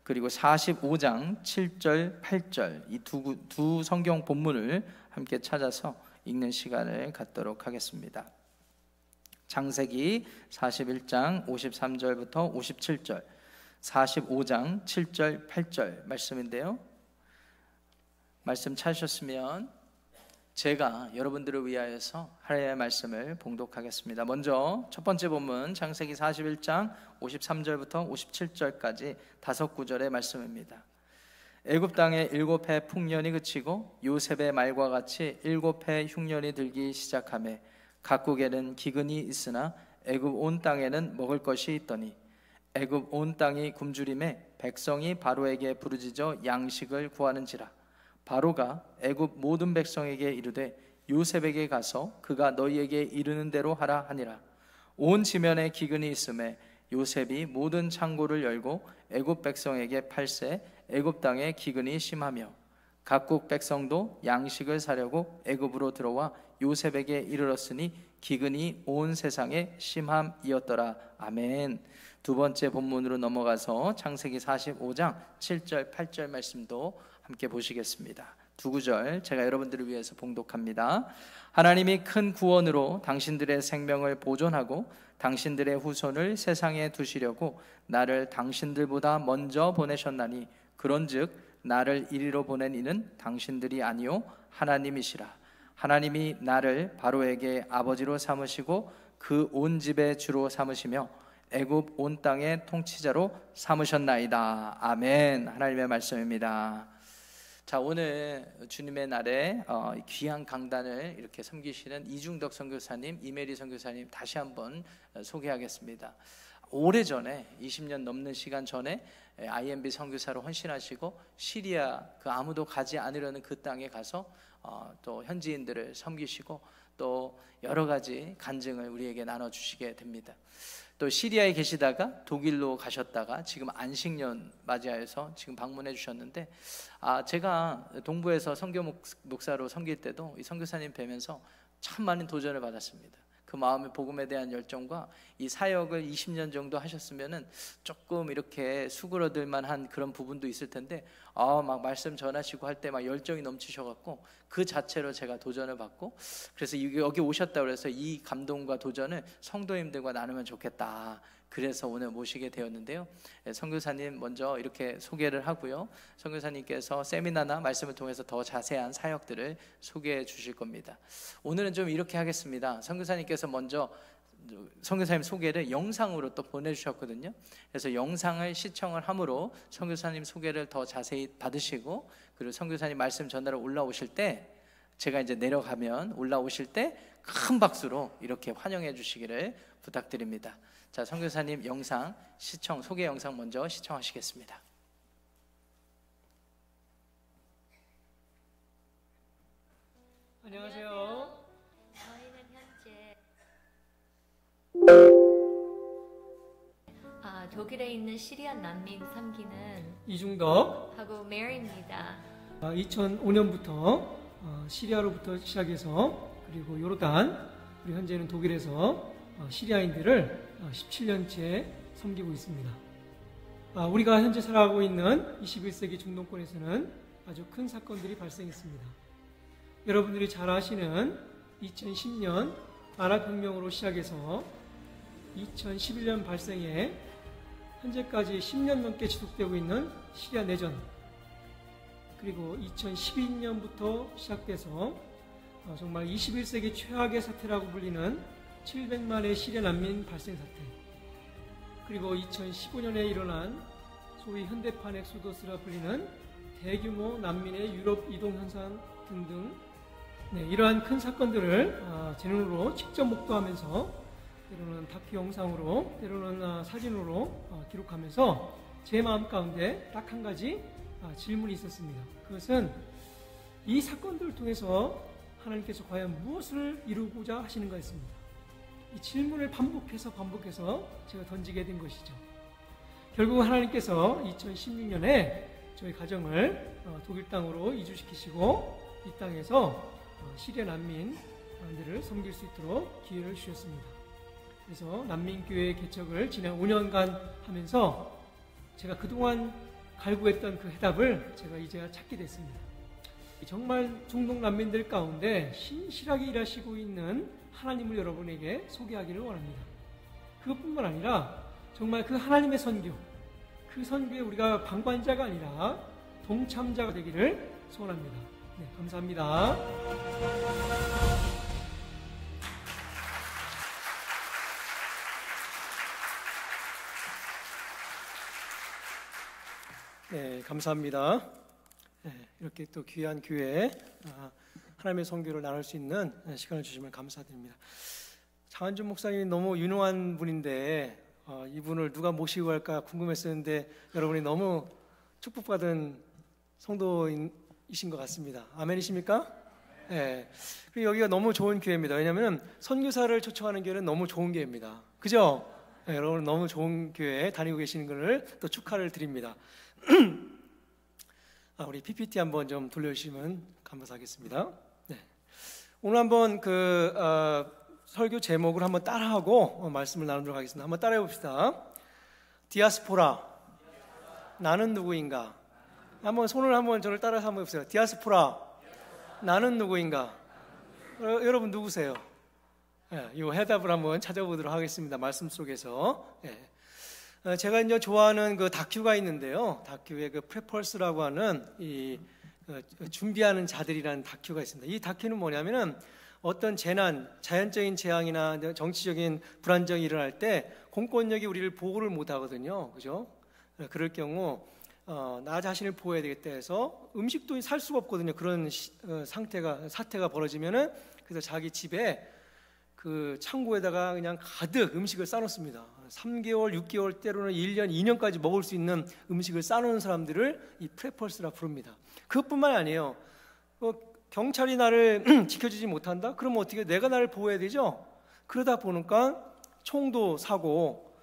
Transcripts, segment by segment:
그리고 45장 7절 8절 이 두 성경 본문을 함께 찾아서 읽는 시간을 갖도록 하겠습니다. 창세기 41장 53절부터 57절, 45장 7절 8절 말씀인데요, 말씀 찾으셨으면 제가 여러분들을 위하여서 하나님의 말씀을 봉독하겠습니다. 먼저 첫 번째 본문 창세기 41장 53절부터 57절까지 5구절의 말씀입니다. 애굽 땅에 7해 풍년이 그치고 요셉의 말과 같이 7해 흉년이 들기 시작하매 각국에는 기근이 있으나 애굽 온 땅에는 먹을 것이 있더니 애굽 온 땅이 굶주림에 백성이 바로에게 부르짖어 양식을 구하는지라. 바로가 애굽 모든 백성에게 이르되 요셉에게 가서 그가 너희에게 이르는 대로 하라 하니라. 온 지면에 기근이 있음에 요셉이 모든 창고를 열고 애굽 백성에게 팔세 애굽 땅에 기근이 심하며 각국 백성도 양식을 사려고 애굽으로 들어와 요셉에게 이르렀으니 기근이 온 세상에 심함이었더라. 아멘. 두 번째 본문으로 넘어가서 창세기 45장 7절 8절 말씀도 함께 보시겠습니다. 두 구절 제가 여러분들을 위해서 봉독합니다. 하나님이 큰 구원으로 당신들의 생명을 보존하고 당신들의 후손을 세상에 두시려고 나를 당신들보다 먼저 보내셨나니 그런즉 나를 이리로 보낸 이는 당신들이 아니요 하나님이시라. 하나님이 나를 바로에게 아버지로 삼으시고 그 온 집의 주로 삼으시며 애굽 온 땅의 통치자로 삼으셨나이다. 아멘. 하나님의 말씀입니다. 자, 오늘 주님의 날에 귀한 강단을 이렇게 섬기시는 이중덕 선교사님, 이메리 선교사님 다시 한번 소개하겠습니다. 오래전에 20년 넘는 시간 전에 IMB 선교사로 헌신하시고 시리아 그 아무도 가지 않으려는 그 땅에 가서 또 현지인들을 섬기시고 또 여러 가지 간증을 우리에게 나눠주시게 됩니다. 또 시리아에 계시다가 독일로 가셨다가 지금 안식년 맞이하여서 지금 방문해 주셨는데, 제가 동부에서 선교 목사로 섬길 때도 이 선교사님 뵈면서 참 많은 도전을 받았습니다. 그 마음의 복음에 대한 열정과 이 사역을 20년 정도 하셨으면은 조금 이렇게 수그러들 만한 그런 부분도 있을 텐데, 막 말씀 전하시고 할 때 막 열정이 넘치셔갖고 그 자체로 제가 도전을 받고, 그래서 여기 오셨다 그래서 이 감동과 도전을 성도님들과 나누면 좋겠다. 그래서 오늘 모시게 되었는데요. 선교사님 먼저 이렇게 소개를 하고요. 선교사님께서 세미나나 말씀을 통해서 더 자세한 사역들을 소개해 주실 겁니다. 오늘은 좀 이렇게 하겠습니다. 선교사님께서 먼저 선교사님 소개를 영상으로 또 보내주셨거든요. 그래서 영상을 시청을 함으로 선교사님 소개를 더 자세히 받으시고, 그리고 선교사님 말씀 전하러 올라오실 때 제가 이제 내려가면 올라오실 때 큰 박수로 이렇게 환영해 주시기를 부탁드립니다. 자, 선교사님 영상 시청, 소개 영상 먼저 시청하시겠습니다. 안녕하세요. 저희는 현재 독일에 있는 시리안 난민 섬기는 이중덕 하고 메리입니다. 2005년부터 시리아로부터 시작해서 그리고 요르단, 그리고 현재는 독일에서 시리아인들을 17년째 섬기고 있습니다. 우리가 현재 살아가고 있는 21세기 중동권에서는 아주 큰 사건들이 발생했습니다. 여러분들이 잘 아시는 2010년 아랍혁명으로 시작해서 2011년 발생해 현재까지 10년 넘게 지속되고 있는 시리아 내전, 그리고 2012년부터 시작돼서 정말 21세기 최악의 사태라고 불리는 700만의 시리아 난민 발생 사태, 그리고 2015년에 일어난 소위 현대판 엑소더스라 불리는 대규모 난민의 유럽 이동 현상 등등, 이러한 큰 사건들을 제 눈으로 직접 목도하면서 때로는 다큐 영상으로, 때로는 사진으로 기록하면서 제 마음 가운데 딱 한 가지 질문이 있었습니다. 그것은 이 사건들을 통해서 하나님께서 과연 무엇을 이루고자 하시는가였습니다. 이 질문을 반복해서 제가 던지게 된 것이죠. 결국 하나님께서 2016년에 저희 가정을 독일 땅으로 이주시키시고 이 땅에서 시리아 난민들을 섬길 수 있도록 기회를 주셨습니다. 그래서 난민교회 개척을 지난 5년간 하면서 제가 그동안 갈구했던 그 해답을 제가 이제야 찾게 됐습니다. 정말 중동 난민들 가운데 신실하게 일하시고 있는 하나님을 여러분에게 소개하기를 원합니다. 그것뿐만 아니라 정말 그 하나님의 선교, 그 선교에 우리가 방관자가 아니라 동참자가 되기를 소원합니다. 네, 감사합니다. 네, 감사합니다. 네, 이렇게 또 귀한 교회에 하나님의 선교를 나눌 수 있는 시간을 주시면 감사드립니다. 장한준 목사님이 너무 유능한 분인데 이분을 누가 모시고 갈까 궁금했었는데 여러분이 너무 축복받은 성도이신 것 같습니다. 아멘이십니까? 네. 그리고 여기가 너무 좋은 교회입니다. 왜냐하면 선교사를 초청하는 교회는 너무 좋은 교회입니다. 그죠? 네, 여러분 너무 좋은 교회에 다니고 계시는 것을 또 축하를 드립니다. 우리 PPT 한번 좀 돌려주시면 감사하겠습니다. 네. 오늘 한번 설교 제목을 한번 따라하고 말씀을 나누도록 하겠습니다. 한번 따라해 봅시다. 디아스포라, 나는 누구인가? 한번 손을 한번 저를 따라서 한번 해보세요. 디아스포라, 나는 누구인가? 여러분 누구세요? 네, 이 해답을 한번 찾아보도록 하겠습니다. 말씀 속에서. 네. 제가 이제 좋아하는 그 다큐가 있는데요. 다큐의 그 프레펄스라고 하는 이 준비하는 자들이라는 다큐가 있습니다. 이 다큐는 뭐냐면은 어떤 재난, 자연적인 재앙이나 정치적인 불안정이 일어날 때 공권력이 우리를 보호를 못 하거든요. 그죠? 그럴 경우 나 자신을 보호해야 되겠다 해서 음식도 살 수가 없거든요. 그런 사태가 벌어지면은 그래서 자기 집에 그 창고에다가 그냥 가득 음식을 싸놓습니다. 3개월, 6개월, 때로는 1년, 2년까지 먹을 수 있는 음식을 싸놓은 사람들을 이 프레펄스라 부릅니다. 그것뿐만 아니에요. 경찰이 나를 지켜주지 못한다? 그러면 어떻게 내가 나를 보호해야 되죠? 그러다 보니까 총도 사고,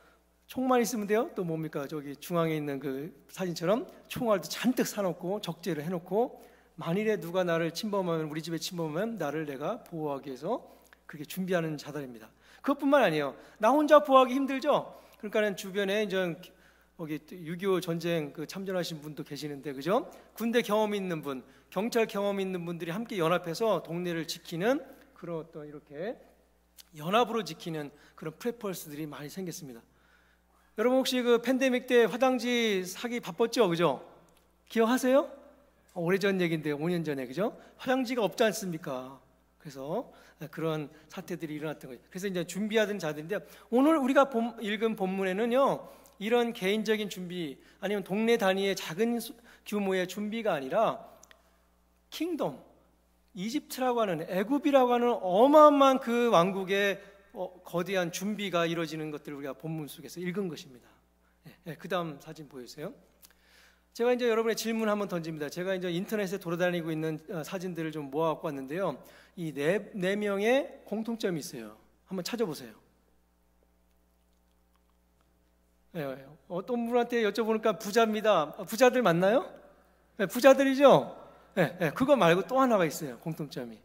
총만 있으면 돼요? 또 뭡니까? 저기 중앙에 있는 그 사진처럼 총알도 잔뜩 사놓고 적재를 해놓고 만일에 누가 나를 침범하면, 우리 집에 침범하면 나를 내가 보호하기 위해서 그렇게 준비하는 자들입니다. 그것뿐만 아니에요. 나 혼자 보호하기 힘들죠? 그러니까는 주변에 이제 여기 6.25 전쟁 참전하신 분도 계시는데, 그죠? 군대 경험이 있는 분, 경찰 경험이 있는 분들이 함께 연합해서 동네를 지키는 그런 어떤 이렇게 연합으로 지키는 그런 프레펄스들이 많이 생겼습니다. 여러분 혹시 그 팬데믹 때 화장지 사기 바빴죠? 그죠? 기억하세요? 오래전 얘기인데 5년 전에, 그죠? 화장지가 없지 않습니까? 그래서 그런 사태들이 일어났던 거죠. 그래서 이제 준비하던 자들인데, 오늘 우리가 읽은 본문에는요, 이런 개인적인 준비 아니면 동네 단위의 작은 규모의 준비가 아니라 킹덤, 이집트라고 하는, 애굽이라고 하는 어마어마한 그 왕국의 거대한 준비가 이루어지는 것들을 우리가 본문 속에서 읽은 것입니다. 그 다음 사진 보여주세요. 제가 이제 여러분의 질문 한번 던집니다. 제가 이제 인터넷에 돌아다니고 있는 사진들을 좀 모아갖고 왔는데요. 이 네 명의 공통점이 있어요. 한번 찾아보세요. 어떤 분한테 여쭤보니까 부자입니다. 부자들 맞나요? 네, 부자들이죠? 네, 그거 말고 또 하나가 있어요. 공통점이.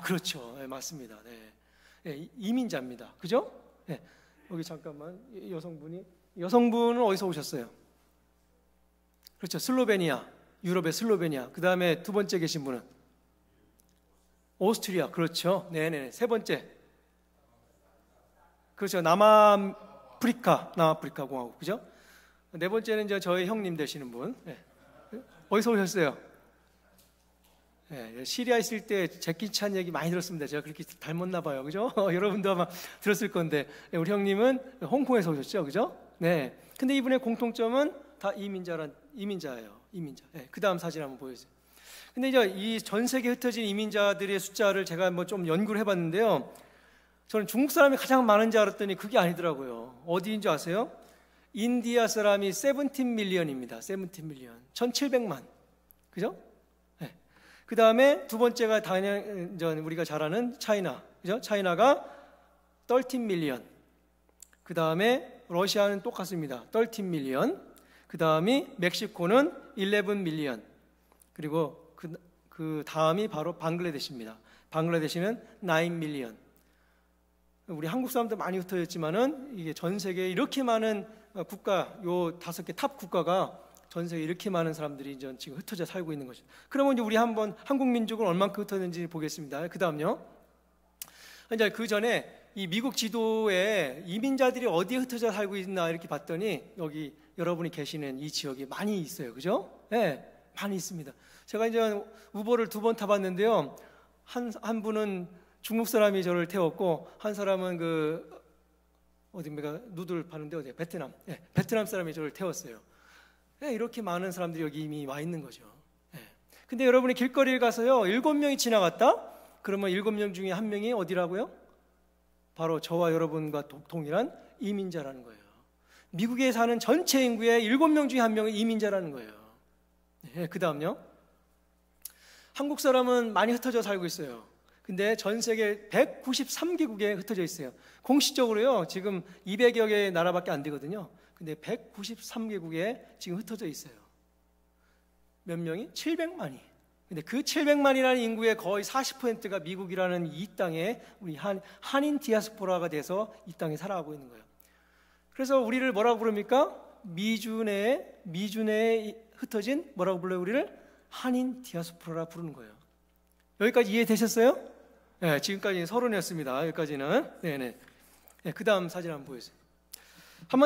그렇죠. 네, 맞습니다. 네, 이민자입니다. 그죠? 네, 여기 잠깐만, 여성분은 어디서 오셨어요? 그렇죠. 슬로베니아, 유럽의 슬로베니아. 그 다음에 두 번째 계신 분은 오스트리아. 그렇죠. 네네. 세 번째, 그렇죠. 남아프리카 공화국. 그죠? 네 번째는 이제 저희 형님 되시는 분. 네. 어디서 오셨어요? 네, 시리아 있을 때 제키 찬 얘기 많이 들었습니다. 제가 그렇게 닮았나 봐요. 그죠? 여러분도 아마 들었을 건데, 우리 형님은 홍콩에서 오셨죠? 그죠? 네. 근데 이분의 공통점은 다 이민자예요. 이민자. 네. 그 다음 사진 한번 보여주세요. 근데 이제 이 전 세계에 흩어진 이민자들의 숫자를 제가 뭐 좀 연구를 해봤는데요. 저는 중국 사람이 가장 많은지 알았더니 그게 아니더라고요. 어디인 줄 아세요? 인디아 사람이 17밀리언입니다. 17밀리언. 1700만. 그죠? 네. 그 다음에 두 번째가 당연 우리가 잘 아는 차이나. 그죠? 차이나가 13밀리언. 그 다음에 러시아는 똑같습니다. 13밀리언. 그 다음이 멕시코는 11밀리언. 그리고 그 다음이 바로 방글라데시입니다. 방글라데시는 9밀리언. 우리 한국 사람도 많이 흩어졌지만은 이게 전 세계에 이렇게 많은 국가, 요 5개 탑 국가가 전 세계에 이렇게 많은 사람들이 이제 지금 흩어져 살고 있는 것이죠. 그러면 이제 우리 한번 한국 민족은 얼만큼 흩어졌는지 보겠습니다. 그 다음요. 이제 그 전에 이 미국 지도에 이민자들이 어디에 흩어져 살고 있나 이렇게 봤더니 여기 여러분이 계시는 이 지역이 많이 있어요. 그죠? 네, 많이 있습니다. 제가 이제 우버를 2번 타봤는데요. 한 분은 중국 사람이 저를 태웠고, 한 사람은 그 어디입니까? 누들 파는데 어디야? 베트남. 네, 베트남 사람이 저를 태웠어요. 네, 이렇게 많은 사람들이 여기 이미 와 있는 거죠. 네. 근데 여러분이 길거리를 가서요, 7명이 지나갔다? 그러면 7명 중에 1명이 어디라고요? 바로 저와 여러분과 동일한 이민자라는 거예요. 미국에 사는 전체 인구의 7명 중에 1명이 이민자라는 거예요. 네, 그 다음요. 한국 사람은 많이 흩어져 살고 있어요. 근데 전 세계 193개국에 흩어져 있어요. 공식적으로요, 지금 200여 개의 나라밖에 안 되거든요. 근데 193개국에 지금 흩어져 있어요. 몇 명이? 700만이. 근데 그 700만이라는 인구의 거의 40%가 미국이라는 이 땅에 우리 한인 디아스포라가 돼서 이 땅에 살아가고 있는 거예요. 그래서 우리를 뭐라고 부릅니까? 미주내에 흩어진 뭐라고 불러요? 우리를 한인 디아스포라라 부르는 거예요. 여기까지 이해되셨어요? 네, 지금까지 서론이었습니다. 여기까지는. 네네. 네, 그 다음 사진 한번 보여주세요.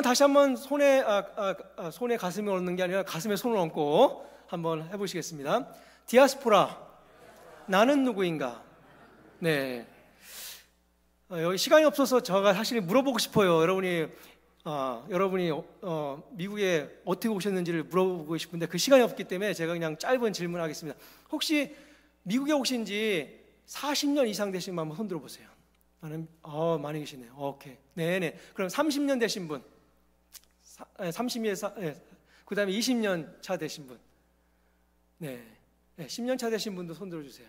다시 한번 손에 가슴에 얹는 게 아니라 가슴에 손을 얹고 한번 해보시겠습니다. 디아스포라, 나는 누구인가? 네. 여기 시간이 없어서 제가 사실 물어보고 싶어요. 여러분이 미국에 어떻게 오셨는지를 물어보고 싶은데 그 시간이 없기 때문에 제가 그냥 짧은 질문하겠습니다. 혹시 미국에 오신 지 40년 이상 되신 분 한번 손 들어보세요. 많이 계시네요. 오케이. 네네. 그럼 30년 되신 분, 30에서, 그 다음에 20년 차 되신 분, 네, 10년 차 되신 분도 손 들어주세요.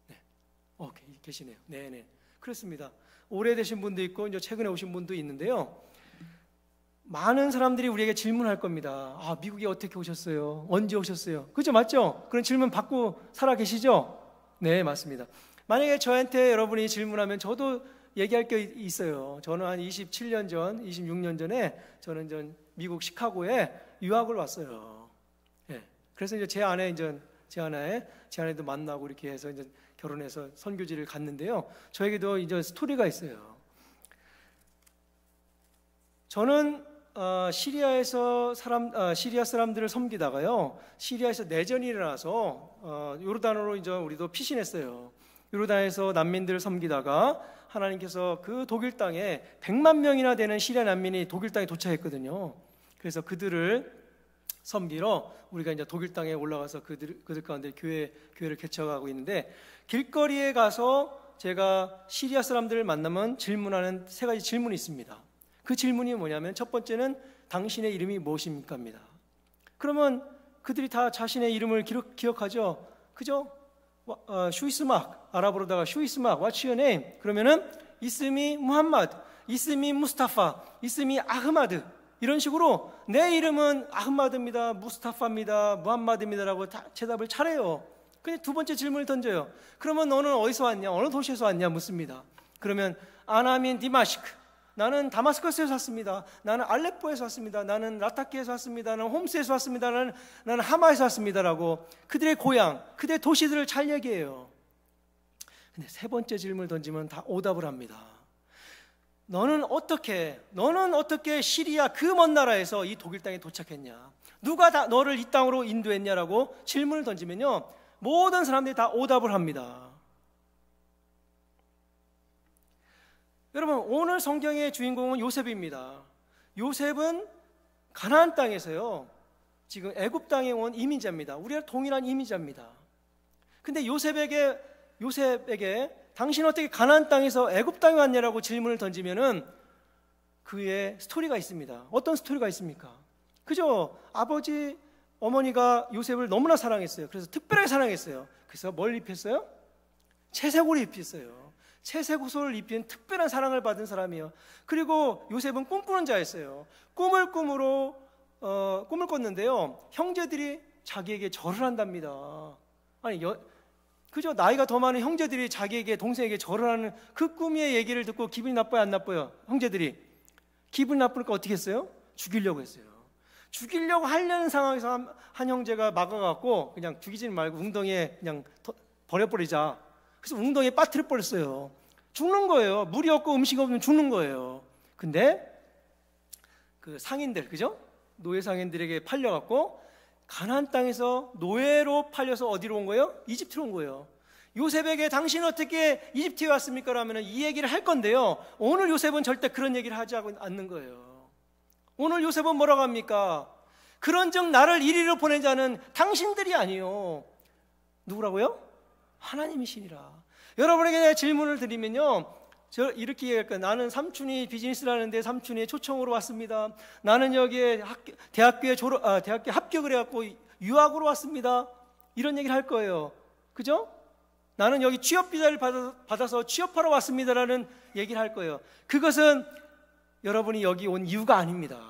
네, 오케이, 계시네요. 네네. 그렇습니다. 오래되신 분도 있고 이제 최근에 오신 분도 있는데요. 많은 사람들이 우리에게 질문할 겁니다. 미국에 어떻게 오셨어요? 언제 오셨어요? 그죠? 맞죠? 그런 질문 받고 살아 계시죠? 네, 맞습니다. 만약에 저한테 여러분이 질문하면 저도 얘기할 게 있어요. 저는 한 27년 전, 26년 전에 저는 미국 시카고에 유학을 왔어요. 네. 그래서 이제 제 아내도 만나고 이렇게 해서 이제 결혼해서 선교지를 갔는데요. 저에게도 이제 스토리가 있어요. 저는 시리아 사람들을 섬기다가요, 시리아에서 내전이 일어나서 요르단으로 이제 우리도 피신했어요. 요르단에서 난민들을 섬기다가 하나님께서 그 독일 땅에 100만 명이나 되는 시리아 난민이 독일 땅에 도착했거든요. 그래서 그들을 섬기러 우리가 이제 독일 땅에 올라가서 그들 가운데 교회를 개척하고 있는데, 길거리에 가서 제가 시리아 사람들을 만나면 질문하는 3가지 질문이 있습니다. 그 질문이 뭐냐면, 첫 번째는 당신의 이름이 무엇입니까?입니다. 그러면 그들이 다 자신의 이름을 기억하죠. 그죠? 슈이스막, 아랍어로다가 슈이스막, What's your name? 그러면은 이스미 무함마드, 이스미 무스타파, 이스미 아흐마드, 이런 식으로 내 이름은 아흐마드입니다, 무스타파입니다, 무함마드입니다라고 대답을 잘해요. 근데 2번째 질문을 던져요. 그러면 너는 어디서 왔냐? 어느 도시에서 왔냐? 묻습니다. 그러면 아나민 디마시크, 나는 다마스커스에서 왔습니다. 나는 알레포에서 왔습니다. 나는 라타키에서 왔습니다. 나는 홈스에서 왔습니다. 나는 하마에서 왔습니다라고 그들의 고향, 그들의 도시들을 잘 얘기해요. 근데 3번째 질문을 던지면 다 오답을 합니다. 너는 어떻게 시리아 그 먼 나라에서 이 독일 땅에 도착했냐? 누가 다 너를 이 땅으로 인도했냐라고 질문을 던지면요, 모든 사람들이 다 오답을 합니다. 여러분, 오늘 성경의 주인공은 요셉입니다. 요셉은 가나안 땅에서요, 지금 애굽 땅에 온 이민자입니다. 우리가 동일한 이민자입니다. 근데 요셉에게 당신 어떻게 가나안 땅에서 애굽 땅에 왔냐라고 질문을 던지면은 그의 스토리가 있습니다. 어떤 스토리가 있습니까? 그죠? 아버지, 어머니가 요셉을 너무나 사랑했어요. 그래서 특별하게 사랑했어요. 그래서 뭘 입혔어요? 채색 옷을 입혔어요. 채색 옷을 입힌 특별한 사랑을 받은 사람이에요. 그리고 요셉은 꿈꾸는 자였어요. 꿈을 꿨는데요, 형제들이 자기에게 절을 한답니다. 그죠? 나이가 더 많은 형제들이 자기에게, 동생에게 절을 하는 그 꿈의 얘기를 듣고 기분이 나빠요, 안 나빠요? 형제들이 기분이 나쁘니까 어떻게 했어요? 죽이려고 했어요. 죽이려고 하려는 상황에서 한 형제가 막아갖고 그냥 죽이지 말고 웅덩이에 그냥 버려버리자. 그래서 웅덩이에 빠뜨려 버렸어요. 죽는 거예요. 물이 없고 음식 없으면 죽는 거예요. 근데 그 상인들, 그죠? 노예 상인들에게 팔려갖고 가나안 땅에서 노예로 팔려서 어디로 온 거예요? 이집트로 온 거예요. 요셉에게 당신은 어떻게 이집트에 왔습니까? 라면 이 얘기를 할 건데요, 오늘 요셉은 절대 그런 얘기를 하지 않는 거예요. 오늘 요셉은 뭐라고 합니까? 그런즉 나를 이리로 보낸 자는 당신들이 아니요, 누구라고요? 하나님이시니라. 여러분에게 내가 질문을 드리면요, 저 이렇게 얘기할 거예요. 나는 삼촌이 비즈니스를 하는데 삼촌의 초청으로 왔습니다. 나는 여기에 대학교에 대학교 합격을 해갖고 유학으로 왔습니다. 이런 얘기를 할 거예요. 그죠? 나는 여기 취업 비자를 받아서 취업하러 왔습니다라는 얘기를 할 거예요. 그것은 여러분이 여기 온 이유가 아닙니다.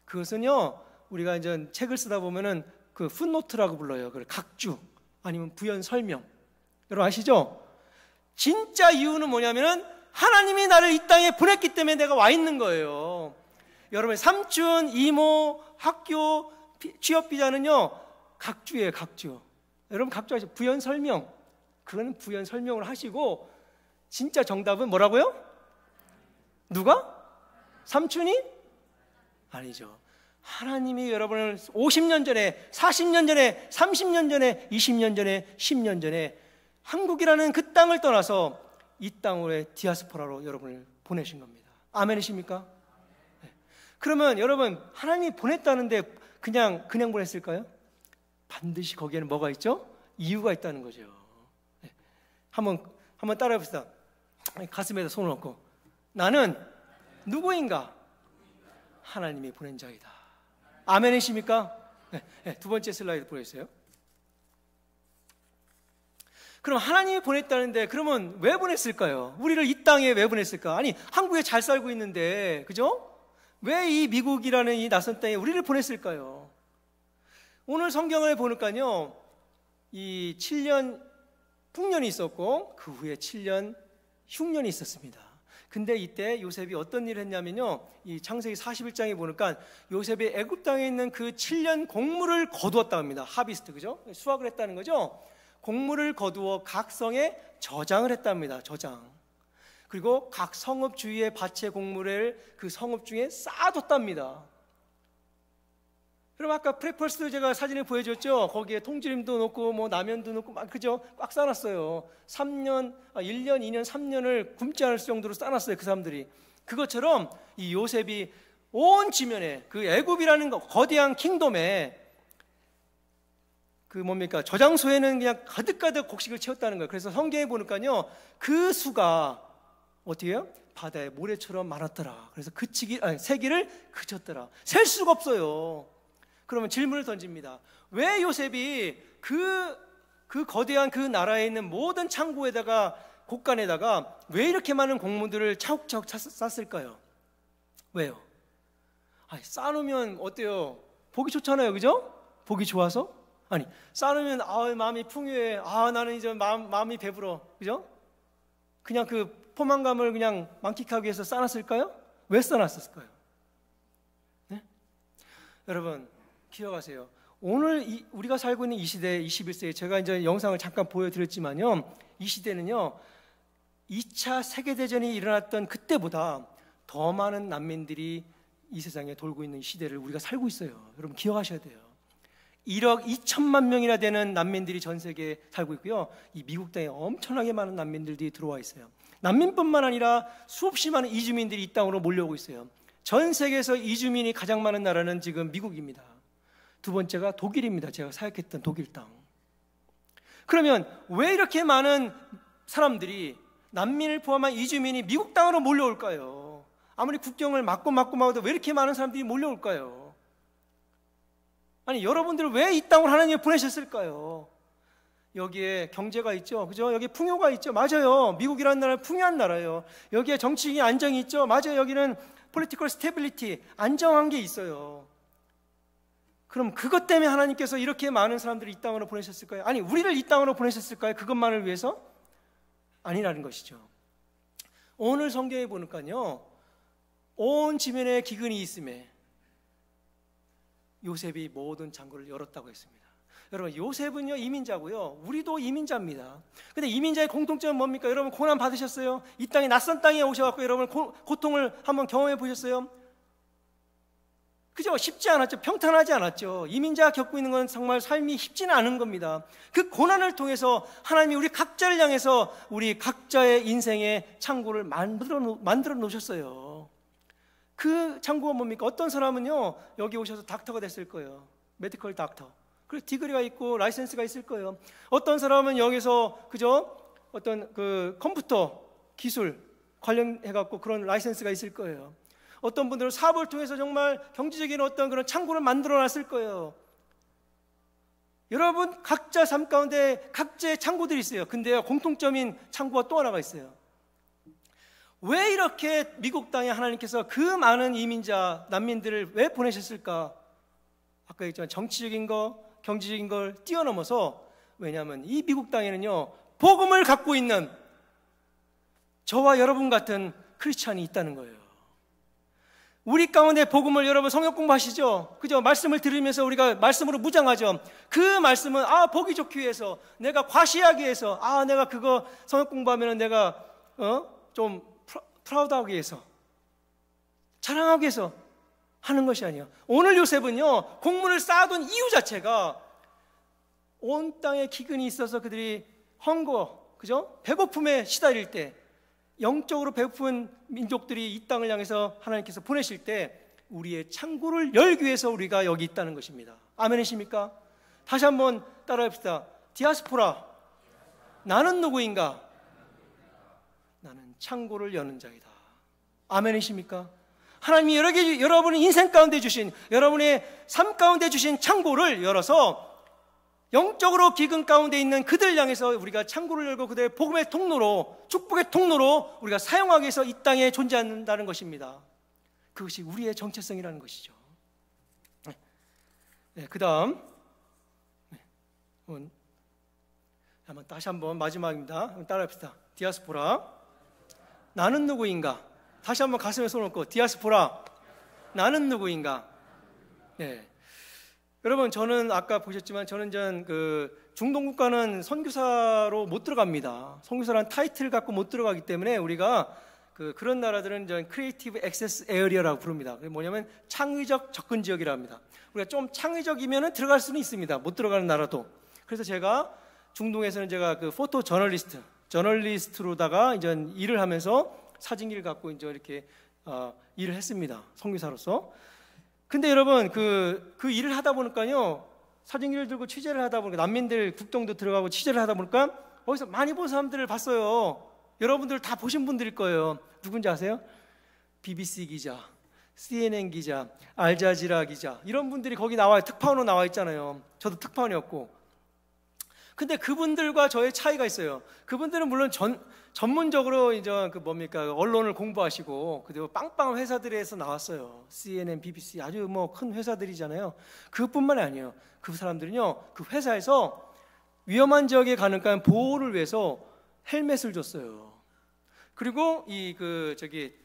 그것은요, 우리가 이제 책을 쓰다 보면은 그 풋노트라고 불러요. 그걸 각주 아니면 부연 설명. 여러분 아시죠? 진짜 이유는 뭐냐면은 하나님이 나를 이 땅에 보냈기 때문에 내가 와 있는 거예요. 여러분, 삼촌, 이모, 학교, 취업 비자는요 각주예요. 각주. 여러분 각주 아시죠? 부연 설명. 그거는 부연 설명을 하시고, 진짜 정답은 뭐라고요? 누가? 삼촌이? 아니죠. 하나님이 여러분을 50년 전에, 40년 전에, 30년 전에, 20년 전에, 10년 전에 한국이라는 그 땅을 떠나서 이 땅으로의 디아스포라로 여러분을 보내신 겁니다. 아멘이십니까? 네. 그러면 여러분, 하나님이 보냈다는데 그냥 보냈을까요? 반드시 거기에는 뭐가 있죠? 이유가 있다는 거죠. 네. 한번 따라해 봅시다. 가슴에다 손을 얹고, 나는 누구인가? 하나님이 보낸 자이다. 아멘이십니까? 네. 네. 두 번째 슬라이드 보여주세요. 그럼 하나님이 보냈다는데 그러면 왜 보냈을까요? 우리를 이 땅에 왜 보냈을까? 아니, 한국에 잘 살고 있는데, 그죠? 왜 이 미국이라는 이 낯선 땅에 우리를 보냈을까요? 오늘 성경을 보니까요, 이 7년 풍년이 있었고 그 후에 7년 흉년이 있었습니다. 근데 이때 요셉이 어떤 일을 했냐면요, 이 창세기 41장에 보니까 요셉이 애굽 땅에 있는 그 7년 곡물을 거두었다 합니다. 하비스트, 그죠? 수확을 했다는 거죠. 곡물을 거두어 각 성에 저장을 했답니다. 저장. 그리고 각 성읍 주위의 밭의 곡물을 그 성읍 중에 쌓아뒀답니다. 그럼 아까 프레펄스 제가 사진을 보여줬죠. 거기에 통지림도 넣고 뭐 라면도 넣고 막, 그죠? 꽉 싸놨어요. 1년, 2년, 3년을 굶지 않을 정도로 싸놨어요. 그 사람들이. 그것처럼 이 요셉이 온 지면에 그 애굽이라는 거대한 킹덤에 그 뭡니까? 저장소에는 그냥 가득가득 곡식을 채웠다는 거예요. 그래서 성경에 보니까요, 그 수가 어떻게 해요? 바다의 모래처럼 많았더라. 그래서 세기를 그쳤더라. 셀 수가 없어요. 그러면 질문을 던집니다. 왜 요셉이 그 거대한 그 나라에 있는 모든 창고에다가, 곳간에다가 왜 이렇게 많은 곡물들을 차곡차곡 쌌을까요? 왜요? 쌓아놓으면 어때요? 보기 좋잖아요. 그죠? 보기 좋아서? 아니, 쌓으면 마음이 풍요해. 나는 이제 마음이 배불러. 그죠? 그냥 그 포만감을 그냥 만끽하기 위해서 쌓았을까요? 왜 쌓았을까요? 네? 여러분 기억하세요. 오늘 우리가 살고 있는 이 시대, 21세기, 제가 이제 영상을 잠깐 보여드렸지만요, 이 시대는요 2차 세계대전이 일어났던 그때보다 더 많은 난민들이 이 세상에 돌고 있는 시대를 우리가 살고 있어요. 여러분 기억하셔야 돼요. 1억 2천만 명이나 되는 난민들이 전 세계에 살고 있고요, 이 미국 땅에 엄청나게 많은 난민들이 들어와 있어요. 난민뿐만 아니라 수없이 많은 이주민들이 이 땅으로 몰려오고 있어요. 전 세계에서 이주민이 가장 많은 나라는 지금 미국입니다. 두 번째가 독일입니다. 제가 사역했던 독일 땅. 그러면 왜 이렇게 많은 사람들이, 난민을 포함한 이주민이 미국 땅으로 몰려올까요? 아무리 국경을 막고도 왜 이렇게 많은 사람들이 몰려올까요? 아니, 여러분들 왜 이 땅으로 하나님이 보내셨을까요? 여기에 경제가 있죠, 그죠? 여기 풍요가 있죠, 맞아요. 미국이라는 나라는 풍요한 나라예요. 여기에 정치적인 안정이 있죠, 맞아요. 여기는 political stability, 안정한 게 있어요. 그럼 그것 때문에 하나님께서 이렇게 많은 사람들을 이 땅으로 보내셨을까요? 아니, 우리를 이 땅으로 보내셨을까요? 그것만을 위해서? 아니라는 것이죠. 오늘 성경에 보니까요, 온 지면에 기근이 있음에 요셉이 모든 창고를 열었다고 했습니다. 여러분, 요셉은요 이민자고요, 우리도 이민자입니다. 근데 이민자의 공통점은 뭡니까? 여러분, 고난 받으셨어요? 이 땅에, 낯선 땅에 오셔갖고 여러분 고통을 한번 경험해 보셨어요? 그죠? 쉽지 않았죠. 평탄하지 않았죠. 이민자가 겪고 있는 건 정말 삶이 쉽지는 않은 겁니다. 그 고난을 통해서 하나님이 우리 각자를 향해서 우리 각자의 인생의 창고를 만들어 놓으셨어요. 그 창고가 뭡니까? 어떤 사람은요 여기 오셔서 닥터가 됐을 거예요. 메디컬 닥터. 그리고 디그리가 있고 라이센스가 있을 거예요. 어떤 사람은 여기서 그죠? 어떤 그 컴퓨터 기술 관련해 갖고 그런 라이센스가 있을 거예요. 어떤 분들은 사업을 통해서 정말 경제적인 어떤 그런 창고를 만들어 놨을 거예요. 여러분, 각자 삶 가운데 각자의 창고들이 있어요. 근데 공통점인 창고가 또 하나가 있어요. 왜 이렇게 미국 땅에 하나님께서 그 많은 이민자, 난민들을 왜 보내셨을까? 아까 얘기했지만 정치적인 거, 경제적인 걸 뛰어넘어서, 왜냐하면 이 미국 땅에는요 복음을 갖고 있는 저와 여러분 같은 크리스찬이 있다는 거예요. 우리 가운데 복음을, 여러분 성경 공부하시죠? 그죠? 말씀을 들으면서 우리가 말씀으로 무장하죠. 그 말씀은 보기 좋기 위해서, 내가 과시하기 위해서, 내가 그거 성경 공부하면 내가 좀 프라우드하기 위해서, 자랑하기 위해서 하는 것이 아니에요. 오늘 요셉은요 공문을 쌓아둔 이유 자체가 온 땅에 기근이 있어서 그들이 헝거, 그죠? 배고픔에 시달릴 때, 영적으로 배고픈 민족들이 이 땅을 향해서 하나님께서 보내실 때 우리의 창고를 열기 위해서 우리가 여기 있다는 것입니다. 아멘이십니까? 다시 한번 따라합시다. 디아스포라, 나는 누구인가? 나는 창고를 여는 자이다. 아멘이십니까? 하나님이 여러분의 인생 가운데 주신, 여러분의 삶 가운데 주신 창고를 열어서 영적으로 기근 가운데 있는 그들 향해서 우리가 창고를 열고 그들의 복음의 통로로, 축복의 통로로 우리가 사용하기 위해서 이 땅에 존재한다는 것입니다. 그것이 우리의 정체성이라는 것이죠. 그 다음 다시 한번 마지막입니다. 따라합시다. 디아스포라, 나는 누구인가? 다시 한번 가슴에 손을 얹고, 디아스포라, 나는 누구인가? 네. 여러분, 저는 아까 보셨지만 저는 중동 국가는 선교사로 못 들어갑니다. 선교사라는 타이틀을 갖고 못 들어가기 때문에 우리가 그런 나라들은 크리에이티브 액세스 에어리어라고 부릅니다. 그게 뭐냐면 창의적 접근 지역이라 합니다. 우리가 좀 창의적이면 들어갈 수는 있습니다. 못 들어가는 나라도. 그래서 제가 중동에서는 제가 포토 저널리스트로다가 이제 일을 하면서 사진기를 갖고 이제 이렇게 일을 했습니다. 선교사로서. 근데 여러분, 그 일을 하다 보니까요, 사진기를 들고 취재를 하다 보니까, 난민들 국동도 들어가고 취재를 하다 보니까 거기서 많이 본 사람들을 봤어요. 여러분들 다 보신 분들일 거예요. 누군지 아세요? BBC 기자, CNN 기자, 알자지라 기자, 이런 분들이 거기 나와요. 특파원으로 나와 있잖아요. 저도 특파원이었고. 근데 그분들과 저의 차이가 있어요. 그분들은 물론 전문적으로 이제 언론을 공부하시고, 그리고 빵빵한 회사들에서 나왔어요. CNN, BBC, 아주 큰 회사들이잖아요. 그것뿐만이 아니에요. 그 사람들은요, 그 회사에서 위험한 지역에 가니까 보호를 위해서 헬멧을 줬어요. 그리고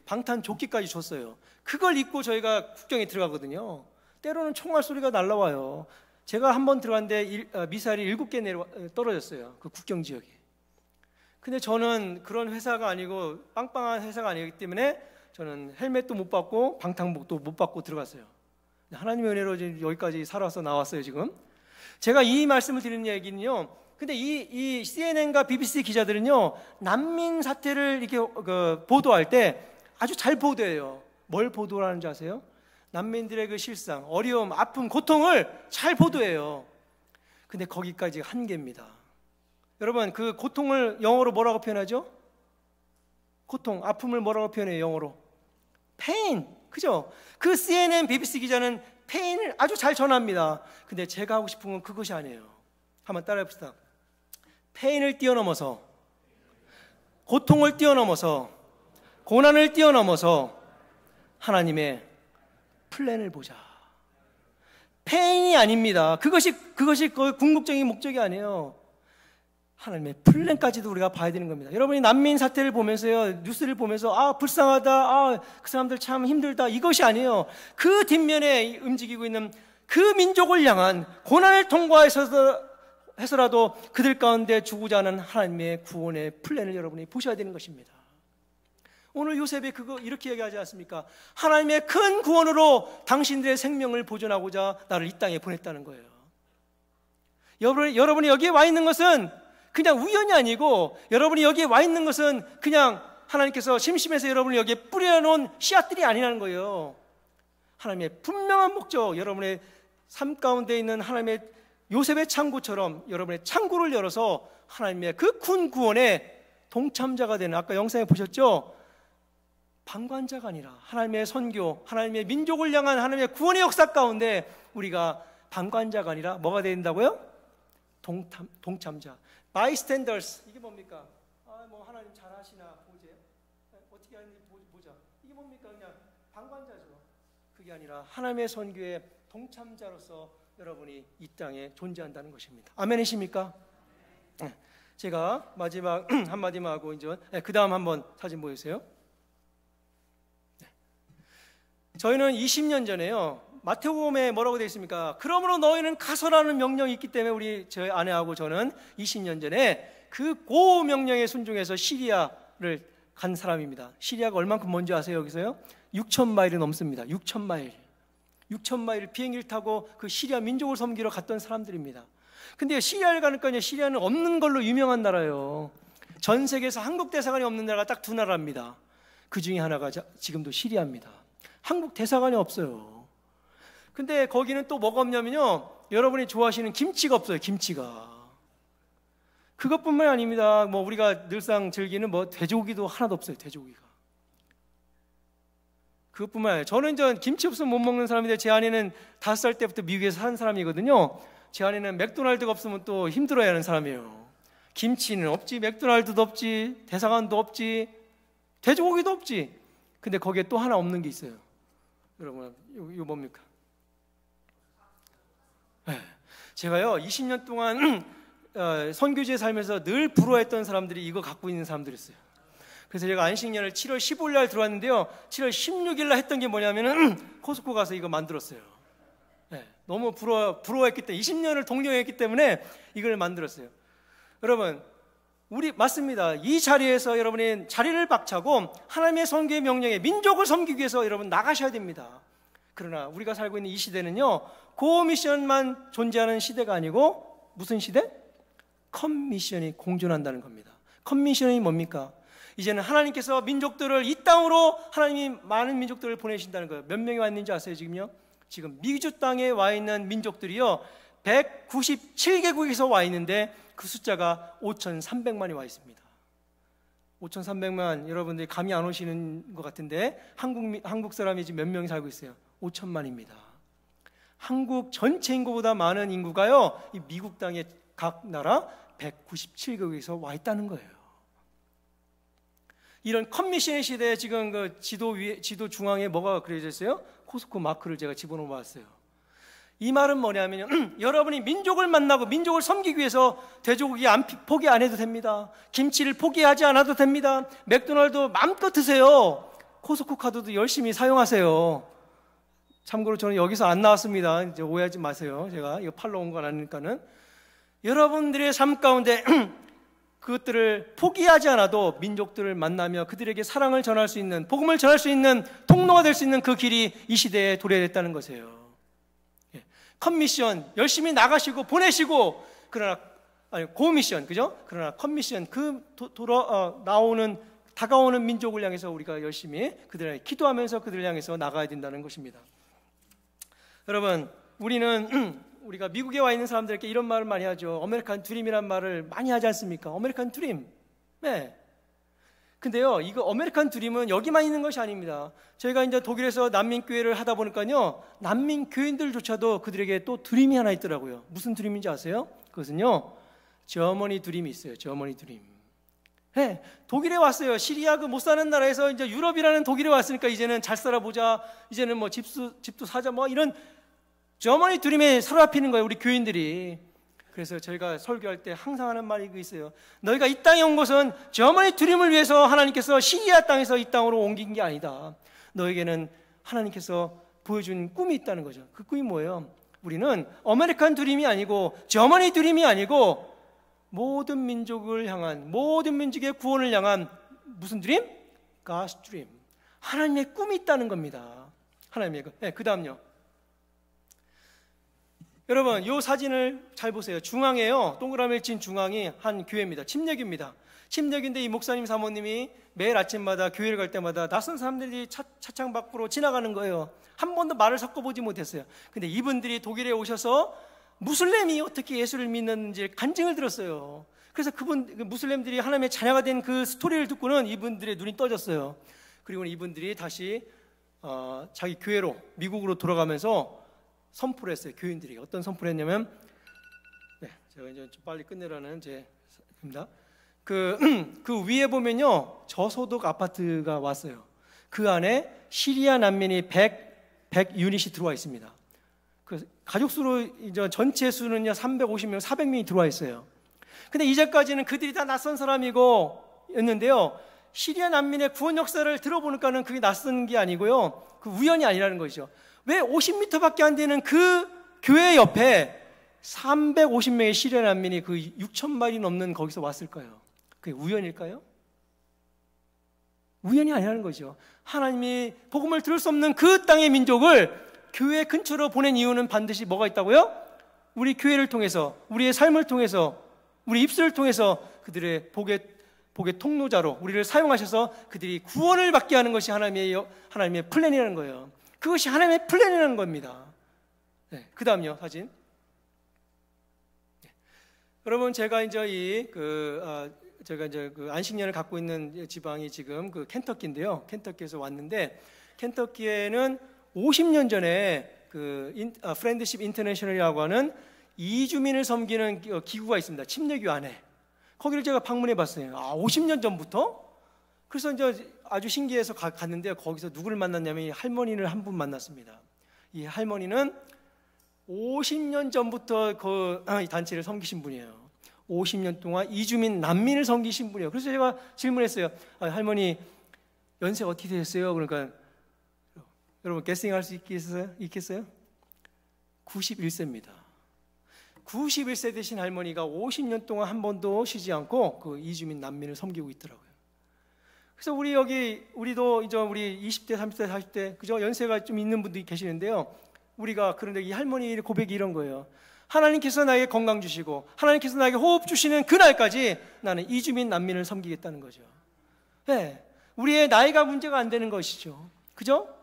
방탄 조끼까지 줬어요. 그걸 입고 저희가 국경에 들어가거든요. 때로는 총알 소리가 날라와요. 제가 한번 들어갔는데 미사일이 7개 떨어졌어요. 그 국경 지역에. 근데 저는 그런 회사가 아니고, 빵빵한 회사가 아니기 때문에 저는 헬멧도 못 받고 방탄복도 못 받고 들어갔어요. 하나님의 은혜로 여기까지 살아서 나왔어요, 지금. 제가 이 말씀을 드리는 얘기는요, 근데 이 CNN과 BBC 기자들은요, 난민 사태를 이렇게 보도할 때 아주 잘 보도해요. 뭘 보도하는지 아세요? 난민들의 그 실상, 어려움, 아픔, 고통을 잘 보도해요. 근데 거기까지 한계입니다. 여러분, 그 고통을 영어로 뭐라고 표현하죠? 고통, 아픔을 뭐라고 표현해요, 영어로? pain, 그죠? 그 CNN, BBC 기자는 pain을 아주 잘 전합니다. 근데 제가 하고 싶은 건 그것이 아니에요. 한번 따라해봅시다. pain을 뛰어넘어서, 고통을 뛰어넘어서, 고난을 뛰어넘어서 하나님의 플랜을 보자. pain이 아닙니다. 그것이 궁극적인 목적이 아니에요. 하나님의 플랜까지도 우리가 봐야 되는 겁니다. 여러분이 난민 사태를 보면서요, 뉴스를 보면서 불쌍하다, 그 사람들 참 힘들다, 이것이 아니에요. 그 뒷면에 움직이고 있는 그 민족을 향한 고난을 통과해서라도 그들 가운데 주고자 하는 하나님의 구원의 플랜을 여러분이 보셔야 되는 것입니다. 오늘 요셉이 그거 이렇게 얘기하지 않습니까? 하나님의 큰 구원으로 당신들의 생명을 보존하고자 나를 이 땅에 보냈다는 거예요. 여러분이 여기에 와 있는 것은 그냥 우연이 아니고, 여러분이 여기에 와 있는 것은 그냥 하나님께서 심심해서 여러분을 여기에 뿌려놓은 씨앗들이 아니라는 거예요. 하나님의 분명한 목적, 여러분의 삶 가운데 있는 하나님의 요셉의 창고처럼 여러분의 창고를 열어서 하나님의 그 큰 구원에 동참자가 되는, 아까 영상에 보셨죠? 방관자가 아니라 하나님의 선교, 하나님의 민족을 향한 하나님의 구원의 역사 가운데 우리가 방관자가 아니라 뭐가 되야 된다고요? 동참자. bystanders. 이게 뭡니까? 뭐 하나님 잘하시나 보세요. 어떻게 하는지 보자. 이게 뭡니까? 그냥 방관자죠. 그게 아니라 하나님의 선교의 동참자로서 여러분이 이 땅에 존재한다는 것입니다. 아멘이십니까? 제가 마지막 한마디만 하고 이제 그 다음 한번 사진 보여주세요. 저희는 20년 전에요, 마태복음에 뭐라고 되어 있습니까? 그러므로 너희는 가서라는 명령이 있기 때문에 저희 아내하고 저는 20년 전에 그 고 명령에 순종해서 시리아를 간 사람입니다. 시리아가 얼만큼 먼지 아세요? 여기서요? 6,000마일이 넘습니다. 6,000마일을 비행기를 타고 그 시리아 민족을 섬기러 갔던 사람들입니다. 근데 시리아를 가니까 시리아는 없는 걸로 유명한 나라예요. 전 세계에서 한국 대사관이 없는 나라가 딱 두 나라입니다. 그 중에 하나가 지금도 시리아입니다. 한국 대사관이 없어요. 근데 거기는 또 뭐가 없냐면요, 여러분이 좋아하시는 김치가 없어요. 김치가. 그것뿐만이 아닙니다. 뭐 우리가 늘상 즐기는 뭐 돼지고기도 하나도 없어요. 돼지고기가. 그것뿐만 아니라 저는 김치 없으면 못 먹는 사람인데, 제 아내는 5살 때부터 미국에서 사는 사람이거든요. 제 아내는 맥도날드가 없으면 또 힘들어야 하는 사람이에요. 김치는 없지, 맥도날드도 없지, 대사관도 없지, 돼지고기도 없지. 근데 거기에 또 하나 없는 게 있어요. 여러분, 이거 뭡니까? 네. 제가요 20년 동안 선교지에 살면서 늘 부러워했던 사람들이 이거 갖고 있는 사람들이었어요. 그래서 제가 안식년을 7월 15일 날 들어왔는데요, 7월 16일 날 했던 게 뭐냐면은 코스코 가서 이거 만들었어요. 네. 너무 부러워했기 때문에, 20년을 동경했기 때문에 이걸 만들었어요. 여러분, 우리 맞습니다. 이 자리에서 여러분이 자리를 박차고 하나님의 선교의 명령에 민족을 섬기기 위해서 여러분 나가셔야 됩니다. 그러나 우리가 살고 있는 이 시대는요, 고미션만 존재하는 시대가 아니고 무슨 시대? 컴미션이 공존한다는 겁니다. 컴미션이 뭡니까? 이제는 하나님께서 민족들을 이 땅으로, 하나님이 많은 민족들을 보내신다는 거예요. 몇 명이 왔는지 아세요? 지금요? 지금 미주 땅에 와 있는 민족들이요 197개국에서 와 있는데 그 숫자가 5,300만이 와 있습니다. 5,300만, 여러분들이 감이 안 오시는 것 같은데 한국 사람이 지금 몇 명이 살고 있어요? 5천만입니다. 한국 전체 인구보다 많은 인구가요, 이 미국 땅의 각 나라 197개국에서 와 있다는 거예요. 이런 컴미션의 시대에 지금 그 지도 중앙에 뭐가 그려져 있어요? 코스코 마크를 제가 집어넣어 봤어요. 이 말은 뭐냐면요, 여러분이 민족을 만나고 민족을 섬기기 위해서 돼지고기 포기 안 해도 됩니다. 김치를 포기하지 않아도 됩니다. 맥도날드 마음껏 드세요. 코스코 카드도 열심히 사용하세요. 참고로 저는 여기서 안 나왔습니다. 이제 오해하지 마세요. 제가 이거 팔러 온 건 아니니까는. 여러분들의 삶 가운데 그것들을 포기하지 않아도 민족들을 만나며 그들에게 사랑을 전할 수 있는, 복음을 전할 수 있는 통로가 될 수 있는 그 길이 이 시대에 도래됐다는 것이에요. 컴미션 열심히 나가시고 보내시고, 그러나 고미션, 그죠? 그러나 컴미션 다가오는 민족을 향해서 우리가 열심히 그들에게 기도하면서 그들을 향해서 나가야 된다는 것입니다. 여러분, 우리가 미국에 와 있는 사람들에게 이런 말을 많이 하죠. 아메리칸 드림이란 말을 많이 하지 않습니까? 아메리칸 드림. 네. 근데요, 이거 아메리칸 드림은 여기만 있는 것이 아닙니다. 저희가 이제 독일에서 난민교회를 하다 보니까요, 난민교인들조차도 그들에게 또 드림이 하나 있더라고요. 무슨 드림인지 아세요? 그것은요, 저머니 드림이 있어요. 저머니 드림. 네, 독일에 왔어요. 시리아 그 못 사는 나라에서 이제 유럽이라는 독일에 왔으니까 이제는 잘 살아보자. 이제는 뭐 집도 사자, 뭐 이런 저머니 드림에 사로잡히는 거예요, 우리 교인들이. 그래서 저희가 설교할 때 항상 하는 말이 있어요. 너희가 이 땅에 온 것은 저머니 드림을 위해서 하나님께서 시리아 땅에서 이 땅으로 옮긴 게 아니다. 너에게는 하나님께서 보여준 꿈이 있다는 거죠. 그 꿈이 뭐예요? 우리는 아메리칸 드림이 아니고 저머니 드림이 아니고 모든 민족을 향한, 모든 민족의 구원을 향한 무슨 드림? God's dream. 하나님의 꿈이 있다는 겁니다. 하나님의 그 다음요. 여러분 이 사진을 잘 보세요. 중앙에요. 동그라미를 친 중앙이 한 교회입니다. 침례교입니다. 침례교인데 이 목사님 사모님이 매일 아침마다 교회를 갈 때마다 낯선 사람들이 차창 밖으로 지나가는 거예요. 한 번도 말을 섞어보지 못했어요. 근데 이분들이 독일에 오셔서 무슬림이 어떻게 예수를 믿는지 간증을 들었어요. 그래서 무슬림들이 하나님의 자녀가 된 그 스토리를 듣고는 이분들의 눈이 떠졌어요. 그리고 이분들이 다시 자기 교회로, 미국으로 돌아가면서 선포를 했어요. 교인들이 어떤 선포를 했냐면, 제가 이제 좀 빨리 끝내라는 제입니다. 그 위에 보면요, 저소득 아파트가 왔어요. 그 안에 시리아 난민이 100 유닛이 들어와 있습니다. 그 가족 수로 이제 전체 수는요 350명, 400명이 들어와 있어요. 근데 이제까지는 그들이 다 낯선 사람이고였는데요. 시리아 난민의 구원 역사를 들어보니까는 그게 낯선 게 아니고요, 그 우연이 아니라는 것이죠. 왜 50m밖에 안 되는 그 교회 옆에 350명의 시리아 난민이 그 6,000마리 넘는 거기서 왔을까요? 그게 우연일까요? 우연이 아니라는 거죠. 하나님이 복음을 들을 수 없는 그 땅의 민족을 교회 근처로 보낸 이유는 반드시 뭐가 있다고요? 우리 교회를 통해서, 우리의 삶을 통해서, 우리 입술을 통해서 그들의 복의 통로자로 우리를 사용하셔서 그들이 구원을 받게 하는 것이 하나님의 플랜이라는 거예요. 그것이 하나님의 플랜이라는 겁니다. 그 다음요, 사진. 여러분, 제가 이제 그 안식년을 갖고 있는 지방이 지금 그 켄터키인데요. 켄터키에서 왔는데, 켄터키에는 50년 전에 그 프렌드십 인터내셔널이라고 하는 이주민을 섬기는 기구가 있습니다. 침례교 안에. 거기를 제가 방문해 봤어요. 50년 전부터? 그래서 이제 아주 신기해서 갔는데, 거기서 누구를 만났냐면 이 할머니를 한 분 만났습니다. 이 할머니는 50년 전부터 이 단체를 섬기신 분이에요. 50년 동안 이주민 난민을 섬기신 분이에요. 그래서 제가 질문했어요. 할머니 연세가 어떻게 되셨어요? 그러니까 여러분 게싱할 수 있겠어요? 91세입니다. 91세 되신 할머니가 50년 동안 한 번도 쉬지 않고 그 이주민 난민을 섬기고 있더라고요. 그래서 우리도 이제 우리 20대, 30대, 40대 그죠? 연세가 좀 있는 분들이 계시는데요. 그런데 이 할머니의 고백이 이런 거예요. 하나님께서 나에게 건강 주시고 하나님께서 나에게 호흡 주시는 그날까지 나는 이주민 난민을 섬기겠다는 거죠. 네, 우리의 나이가 문제가 안 되는 것이죠. 그죠?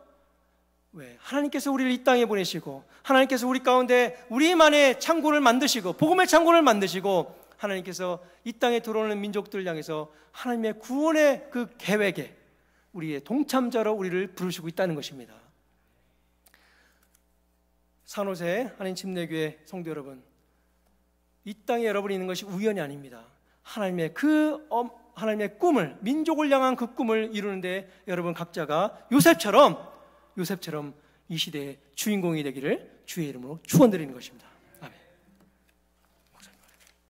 왜? 하나님께서 우리를 이 땅에 보내시고 하나님께서 우리 가운데 우리만의 창고를 만드시고 복음의 창고를 만드시고 하나님께서 이 땅에 들어오는 민족들을 향해서 하나님의 구원의 그 계획에 우리의 동참자로 우리를 부르시고 있다는 것입니다. 산호세 한인 침례교회 성도 여러분, 이 땅에 여러분이 있는 것이 우연이 아닙니다. 하나님의 꿈을, 민족을 향한 그 꿈을 이루는데 여러분 각자가 요셉처럼 이 시대의 주인공이 되기를 주의 이름으로 축원드리는 것입니다.